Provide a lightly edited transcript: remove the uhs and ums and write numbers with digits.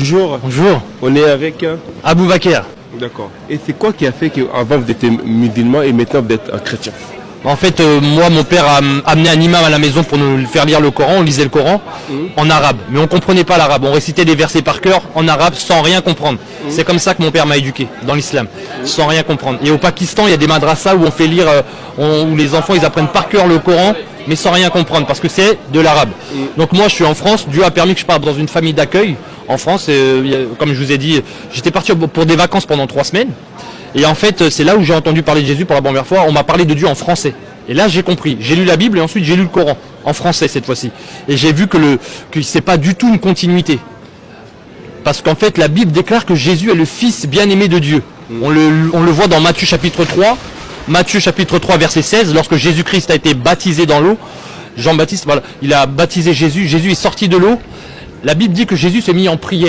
Bonjour. Bonjour. On est avec Abou Bakr. D'accord. Et c'est quoi qui a fait qu'avant vous étiez musulman et maintenant vous êtes un chrétien? En fait, moi, mon père a amené un imam à la maison pour nous faire lire le Coran. On lisait le Coran en arabe, mais on comprenait pas l'arabe. On récitait des versets par cœur en arabe sans rien comprendre. C'est comme ça que mon père m'a éduqué dans l'islam, sans rien comprendre. Et au Pakistan, il y a des madrasas où on fait lire, où les enfants ils apprennent par cœur le Coran, mais sans rien comprendre parce que c'est de l'arabe. Donc moi, je suis en France. Dieu a permis que je parte dans une famille d'accueil en France. Comme je vous ai dit, j'étais parti pour des vacances pendant 3 semaines. Et en fait, c'est là où j'ai entendu parler de Jésus pour la première fois. On m'a parlé de Dieu en français. Et là, j'ai compris. J'ai lu la Bible et ensuite j'ai lu le Coran en français cette fois-ci. Et j'ai vu que c'est pas du tout une continuité. Parce qu'en fait, la Bible déclare que Jésus est le Fils bien-aimé de Dieu. On le voit dans Matthieu chapitre 3. Matthieu chapitre 3 verset 16. Lorsque Jésus-Christ a été baptisé dans l'eau, Jean-Baptiste, voilà, il a baptisé Jésus. Jésus est sorti de l'eau. La Bible dit que Jésus s'est mis en prière.